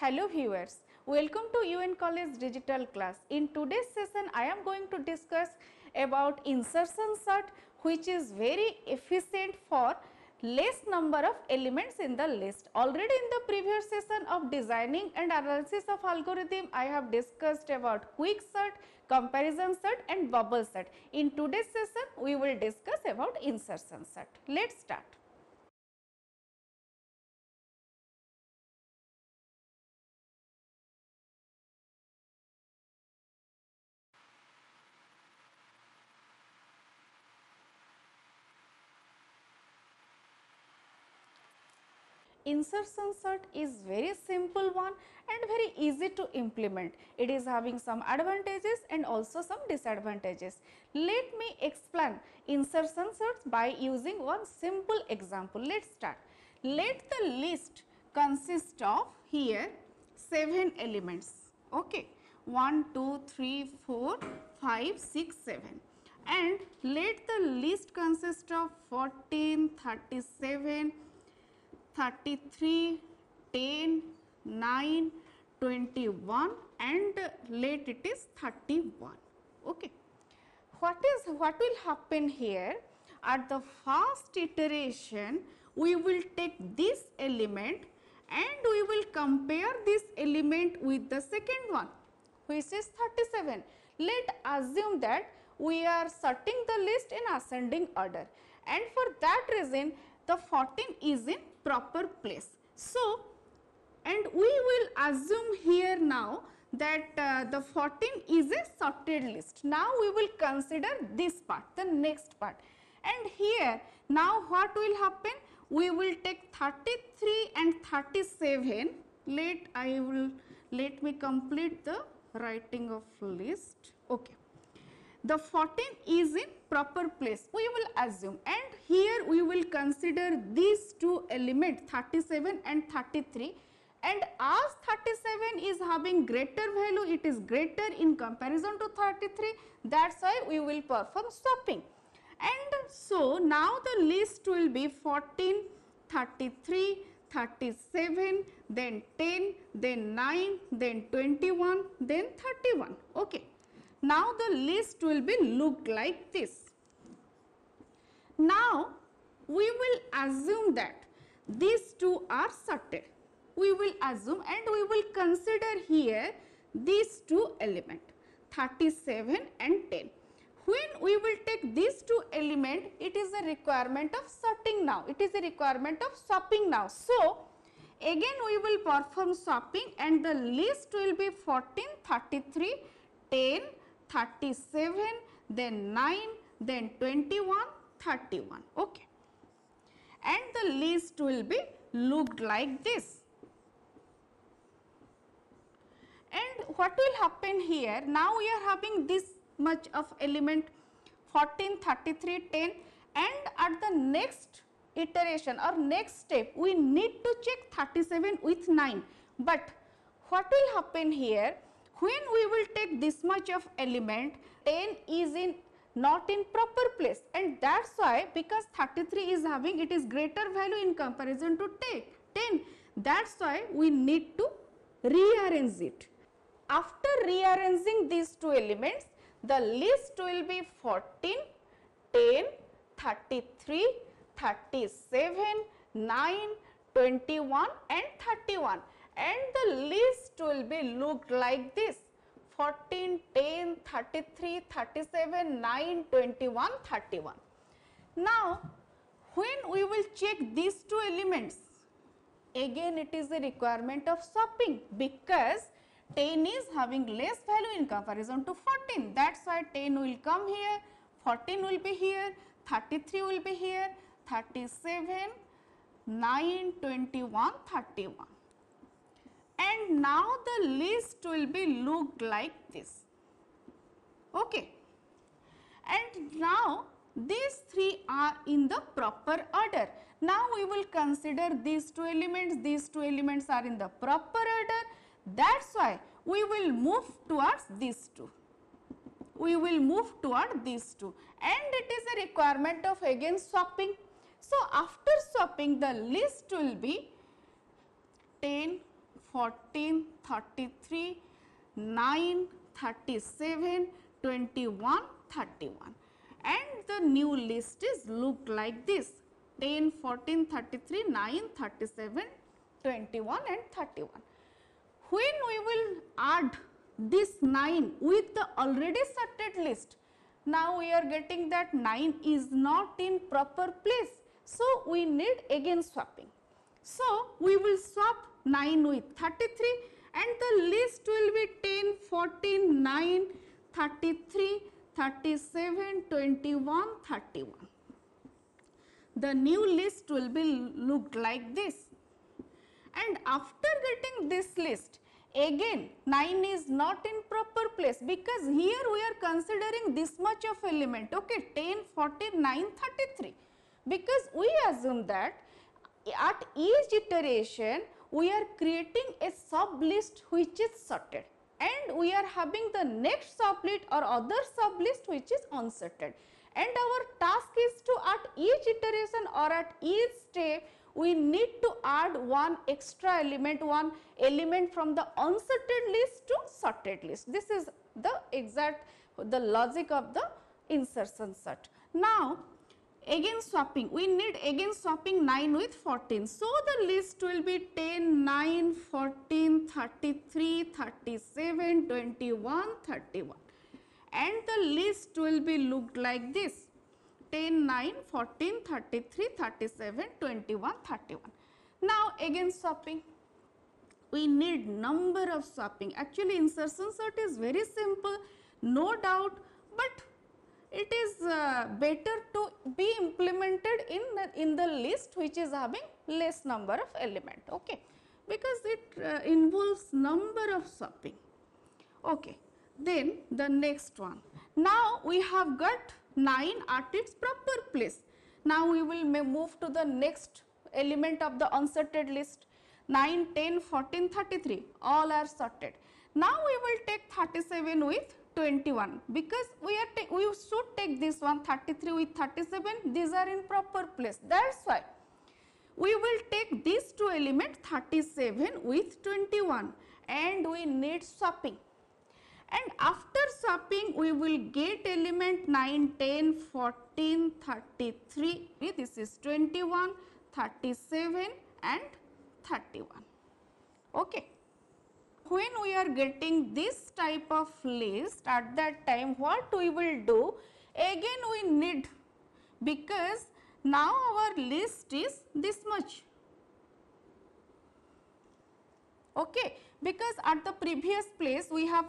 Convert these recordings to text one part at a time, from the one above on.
Hello viewers, welcome to UN College Digital Class. In today's session, I am going to discuss about insertion sort, which is very efficient for less number of elements in the list. Already in the previous session of designing and analysis of algorithm, I have discussed about quick sort, comparison sort and bubble sort. In today's session, we will discuss about insertion sort. Let's start. Insertion sort is very simple one and very easy to implement. It is having some advantages and also some disadvantages. Let me explain insertion sorts by using one simple example. Let's start. Let the list consist of here 7 elements. Okay, 1, 2, 3, 4, 5, 6, 7. And let the list consist of 14, 37, 33, 10, 9, 21 and let it is 31. Okay. What will happen here? At the first iteration, we will take this element and we will compare this element with the second one, which is 37. Let assume that we are sorting the list in ascending order, and for that reason the 14 is in proper place. So, and we will assume here now that the 14 is a sorted list. Now we will consider this part, the next part, and here now what will happen? We will take 33 and 37. Let me complete the writing of list. Okay. The 14 is in proper place, we will assume, and here we will consider these two elements 37 and 33, and as 37 is having greater value, it is greater in comparison to 33, that is why we will perform swapping. And so now the list will be 14, 33, 37, then 10, then 9, then 21, then 31. Okay. Now the list will be looked like this. Now we will assume that these two are sorted. We will assume and we will consider here these two elements 37 and 10. When we will take these two elements, it is a requirement of sorting now. It is a requirement of swapping now. So again we will perform swapping and the list will be 14, 33, 10, 37, then 9, then 21, 31. Okay. And the list will be looked like this. And what will happen here? Now we are having this much of element 14, 33, 10, and at the next iteration or next step we need to check 37 with 9. But what will happen here? When we will take this much of element, 10 is not in proper place, and that is why, because 33 is having, it is greater value in comparison to 10, that is why we need to rearrange it. After rearranging these two elements, the list will be 14, 10, 33, 37, 9, 21 and 31. And the list will be looked like this 14, 10, 33, 37, 9, 21, 31. Now, when we will check these two elements, again it is a requirement of swapping because 10 is having less value in comparison to 14. That is why 10 will come here, 14 will be here, 33 will be here, 37, 9, 21, 31. And now the list will be looked like this. Okay. And now these three are in the proper order. Now we will consider these two elements are in the proper order. That is why we will move towards these two. We will move toward these two, and it is a requirement of again swapping. So after swapping, the list will be 10, 14, 33, 9, 37, 21, 31, and the new list is look like this: 10, 14, 33, 9, 37, 21 and 31. When we will add this 9 with the already sorted list, now we are getting that 9 is not in proper place. So, we need again swapping. So, we will swap 9 with 33 and the list will be 10, 14, 9, 33, 37, 21, 31. The new list will be looked like this. And after getting this list, again 9 is not in proper place, because here we are considering this much of element, okay, 10, 14, 9, 33, because we assume that at each iteration we are creating a sub list which is sorted, and we are having the next sublet or other sub list which is unsorted, and our task is to at each iteration or at each step we need to add one extra element, one element from the unsorted list to sorted list. This is the exact the logic of the insertion sort. Now, again swapping, we need again swapping 9 with 14. So, the list will be 10, 9, 14, 33, 37, 21, 31, and the list will be looked like this: 10, 9, 14, 33, 37, 21, 31. Now, again swapping, we need number of swapping. Actually, insertion sort is very simple, no doubt, but it is better to be implemented in the list which is having less number of element, okay, because it involves number of swapping. Okay. Then the next one. Now, we have got 9 at its proper place. Now, we will move to the next element of the unsorted list. 9, 10, 14, 33 all are sorted. Now, we will take 37 with 21, because we should take this one 33 with 37, these are in proper place. That is why we will take these two elements 37 with 21 and we need swapping. And after swapping, we will get element 9, 10, 14, 33, this is 21, 37 and 31. Okay. When we are getting this type of list, at that time what we will do? Again we need, because now our list is this much. Okay. Because at the previous place we have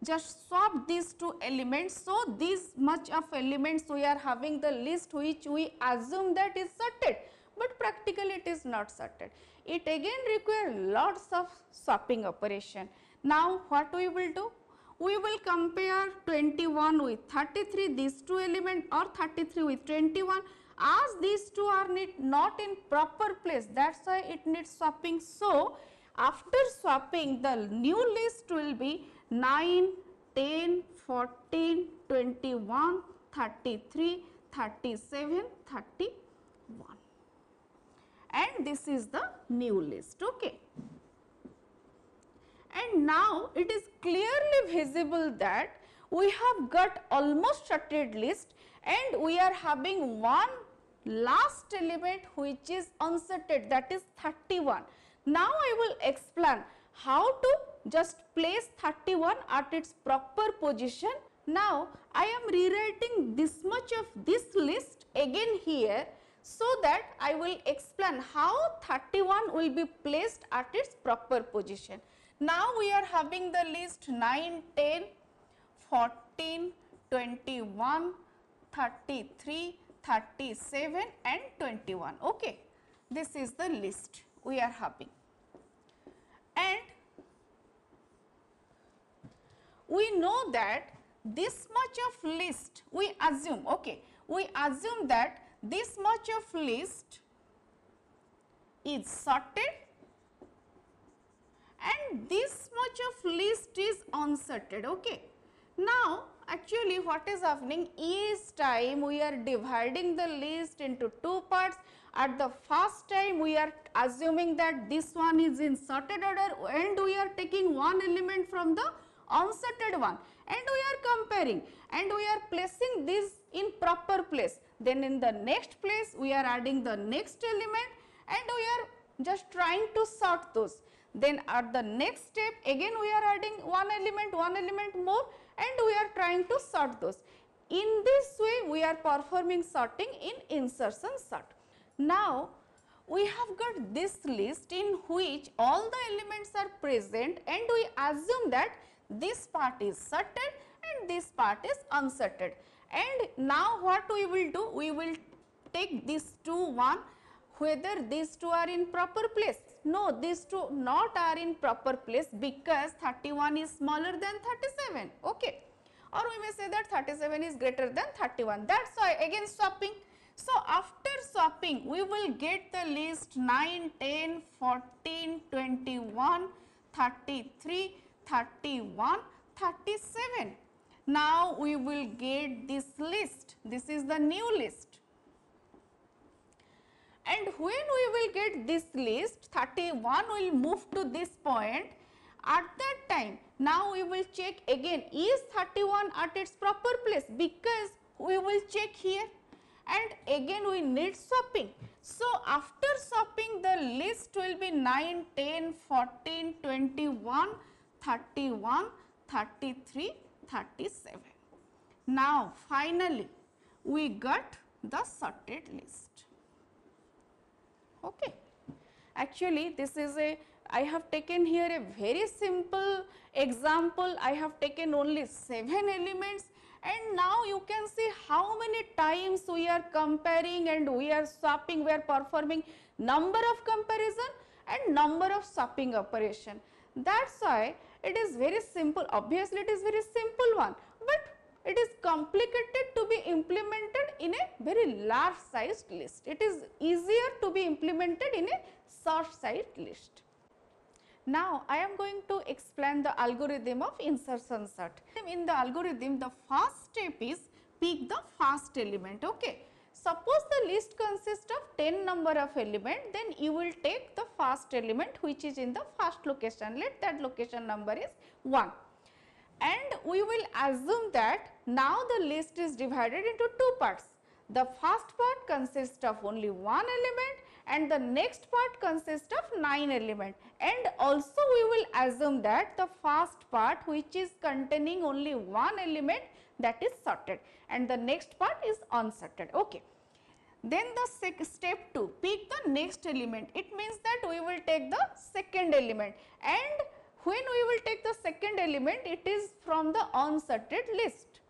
just swap these two elements. So, this much of elements we are having the list which we assume that is sorted, but practically it is not sorted. It again requires lots of swapping operation. Now, what we will do? We will compare 21 with 33, these two elements, or 33 with 21, as these two are not in proper place, that is why it needs swapping. So, after swapping, the new list will be 9, 10, 14, 21, 33, 37, 31, and this is the new list. Okay. And now, it is clearly visible that we have got almost sorted list and we are having one last element which is unsorted, that is 31. Now, I will explain how to just place 31 at its proper position. Now, I am rewriting this much of this list again here, so that I will explain how 31 will be placed at its proper position. Now, we are having the list 9, 10, 14, 21, 33, 37 and 21. Okay. This is the list we are having. And we know that this much of list, we assume, okay, we assume that this much of list is sorted and this much of list is unsorted. Okay. Now, actually what is happening, each time we are dividing the list into two parts. At the first time we are assuming that this one is in sorted order and we are taking one element from the unsorted one and we are comparing and we are placing this in proper place. Then in the next place we are adding the next element and we are just trying to sort those. Then at the next step again we are adding one element more and we are trying to sort those. In this way we are performing sorting in insertion sort. Now we have got this list in which all the elements are present and we assume that this part is sorted and this part is unsorted. And now what we will do? We will take these two one, whether these two are in proper place. No, these two not are in proper place because 31 is smaller than 37, okay. Or we may say that 37 is greater than 31, that is why again swapping. So after swapping we will get the list 9, 10, 14, 21, 33, 31, 37. Now we will get this list, this is the new list. And when we will get this list, 31 will move to this point. At that time, now we will check again, is 31 at its proper place, because we will check here and again we need swapping. So after swapping, the list will be 9, 10, 14, 21, 31, 33, 37. Now finally we got the sorted list. Okay. Actually this is a, I have taken here a very simple example. I have taken only 7 elements and now you can see how many times we are comparing and we are swapping, we are performing number of comparison and number of swapping operation. That is why it is very simple. Obviously it is very simple one, but it is complicated to be implemented in a very large sized list. It is easier to be implemented in a short sized list. Now I am going to explain the algorithm of insertion sort. In the algorithm, the first step is pick the first element. Okay. Suppose the list consists of 10 number of element, then you will take the first element which is in the first location. Let that location number is 1. And we will assume that now the list is divided into two parts. The first part consists of only one element and the next part consists of 9 element, and also we will assume that the first part which is containing only one element, that is sorted, and the next part is unsorted. Okay. Then the step 2, pick the next element. It means that we will take the second element, and when we will take the second element, it is from the unsorted list.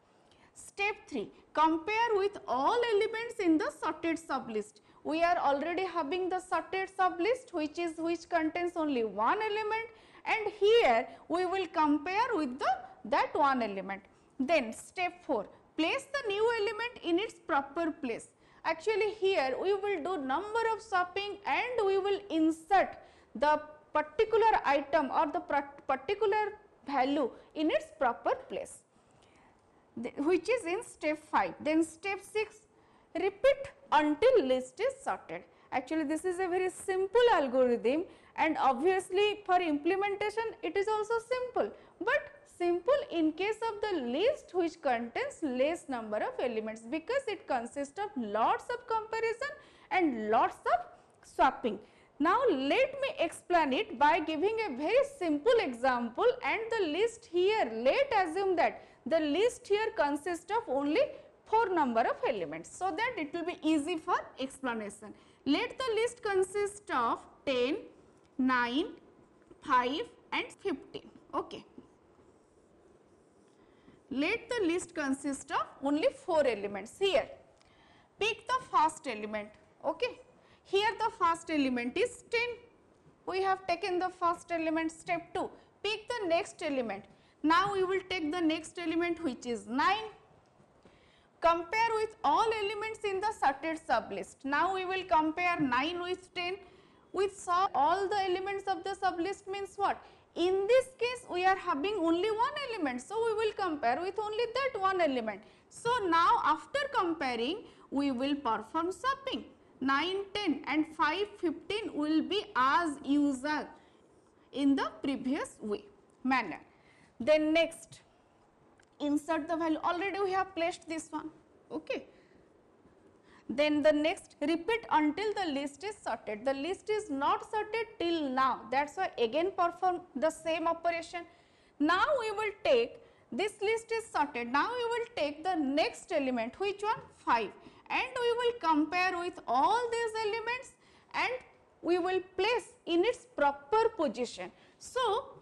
Step 3, compare with all elements in the sorted sublist. We are already having the sorted sublist which contains only one element, and here we will compare with that one element. Then step 4, place the new element in its proper place. Actually here we will do number of swapping and we will insert the particular item or the particular value in its proper place, which is in step 5. Then step 6, repeat until list is sorted. Actually this is a very simple algorithm, and obviously for implementation it is also simple, but simple in case of the list which contains less number of elements, because it consists of lots of comparison and lots of swapping. Now let me explain it by giving a very simple example, and the list here, let assume that the list here consists of only 4 number of elements, so that it will be easy for explanation. Let the list consist of 10, 9, 5 and 15. Okay. Let the list consist of only 4 elements. Here pick the first element. Okay. Here the first element is 10. We have taken the first element. Step 2, pick the next element. Now we will take the next element which is 9. Compare with all elements in the sorted sublist. Now we will compare 9 with 10. We saw all the elements of the sublist means what? in this case we are having only one element, so we will compare with only that one element. So, now after comparing we will perform swapping. 9, 10 and 5, 15 will be as usual in the previous way manner. Then next, insert the value, already we have placed this one. Okay. Then the next, repeat until the list is sorted. The list is not sorted till now, that is why again perform the same operation. Now we will take, this list is sorted, now we will take the next element, which one? 5, and we will compare with all these elements and we will place in its proper position. So,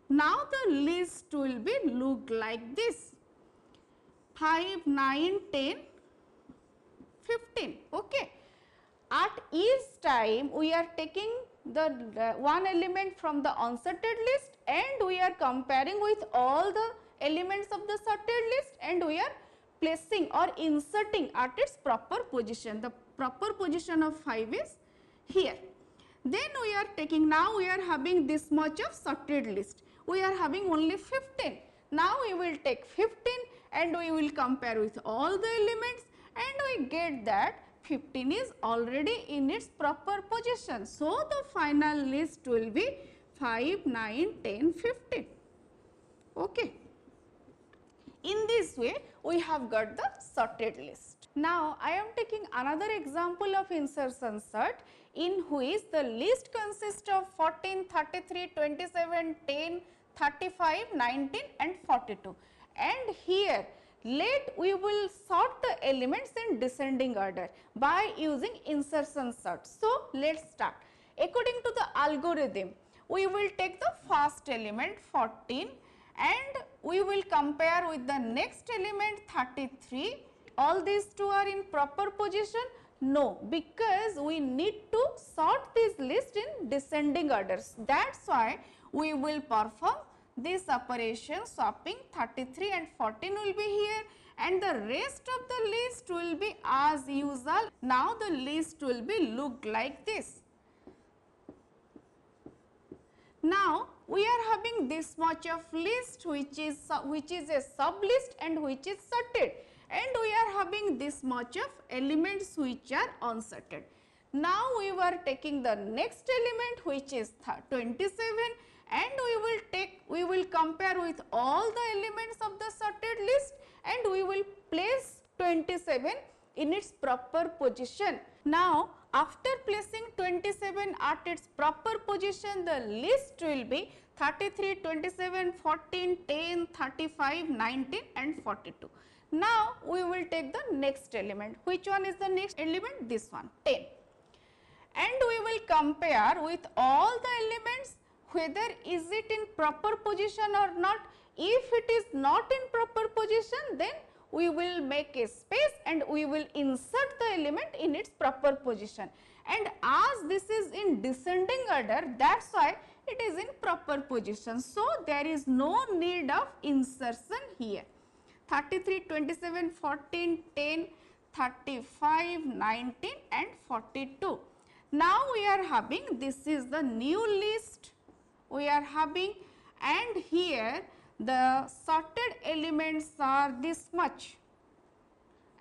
now the list will be look like this: 5, 9, 10, 15. Okay. At each time we are taking the one element from the unsorted list and we are comparing with all the elements of the sorted list and we are placing or inserting at its proper position. The proper position of 5 is here. Then we are taking, now we are having this much of sorted list, we are having only 15. Now we will take 15 and we will compare with all the elements and we get that 15 is already in its proper position. So, the final list will be 5, 9, 10, 15. Okay. In this way, we have got the sorted list. Now, I am taking another example of insertion sort in which the list consists of 14, 33, 27, 10, 35, 19 and 42. And here, we will sort the elements in descending order by using insertion sort. So, let us start. According to the algorithm, we will take the first element 14 and we will compare with the next element 33. All these two are in proper position? No, because we need to sort this list in descending orders. That is why we will perform this operation, swapping. 33 and 14 will be here and the rest of the list will be as usual. Now, the list will be look like this. Now, we are having this much of list which is a sub list and which is sorted, and we are having this much of elements which are unsorted. Now, we were taking the next element which is 27 and we will compare with all the elements of the sorted list and we will place 27 in its proper position. Now, after placing 27 at its proper position, the list will be 33, 27, 14, 10, 35, 19 and 42. Now, we will take the next element. Which one is the next element? This one, 10. And we will compare with all the elements whether is it in proper position or not. If it is not in proper position, then we will make a space and we will insert the element in its proper position. And as this is in descending order, that is why it is in proper position. So, there is no need of insertion here. 33, 27, 14, 10, 35, 19 and 42. Now, we are having, this is the new list we are having, and here the sorted elements are this much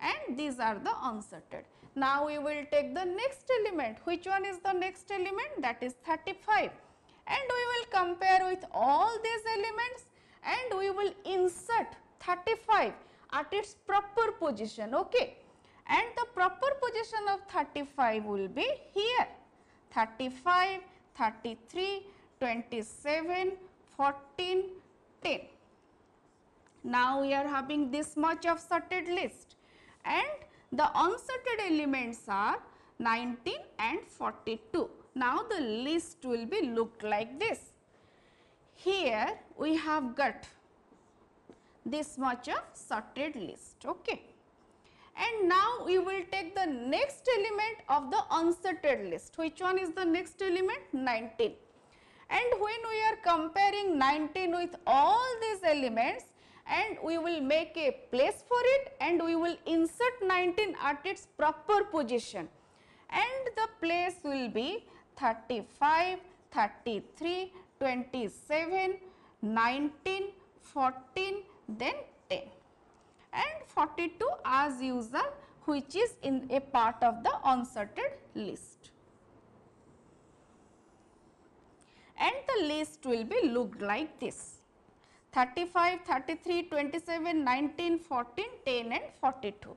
and these are the unsorted. Now, we will take the next element. Which one is the next element? That is 35, and we will compare with all these elements and we will insert 35 at its proper position. Okay. And the proper position of 35 will be here: 35, 33, 27, 14, 10. Now, we are having this much of sorted list and the unsorted elements are 19 and 42. Now, the list will be look like this. Here we have got this much of sorted list. Okay. And now, we will take the next element of the unsorted list. Which one is the next element? 19. And when we are comparing 19 with all these elements, and we will make a place for it and we will insert 19 at its proper position, and the place will be 35, 33, 27, 19, 14, then 10, and 42 as usual, which is in a part of the unsorted list. And the list will be looked like this: 35, 33, 27, 19, 14, 10 and 42.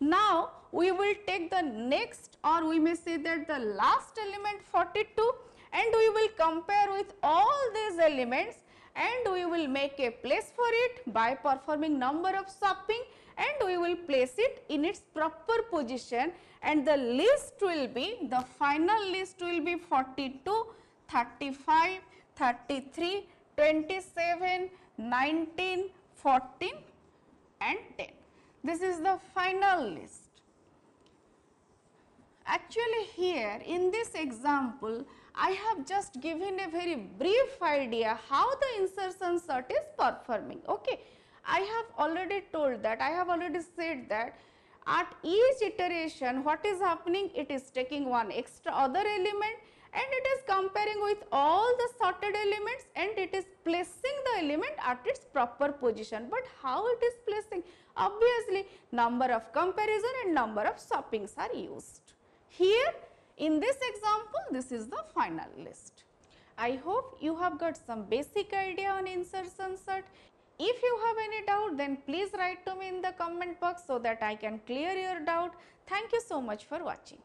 Now, we will take the next, or we may say that the last element 42, and we will compare with all these elements, and we will make a place for it by performing number of swapping, and we will place it in its proper position, and the list will be, the final list will be 42, 35, 33, 27, 19, 14 and 10. This is the final list. Actually, here in this example, I have just given a very brief idea how the insertion sort is performing. Okay. I have already told that, I have already said that at each iteration what is happening, it is taking one extra other element and it is comparing with all the sorted elements and it is placing the element at its proper position. But how it is placing? Obviously, number of comparison and number of swappings are used. Here in this example, this is the final list. I hope you have got some basic idea on insertion sort. If you have any doubt, then please write to me in the comment box so that I can clear your doubt. Thank you so much for watching.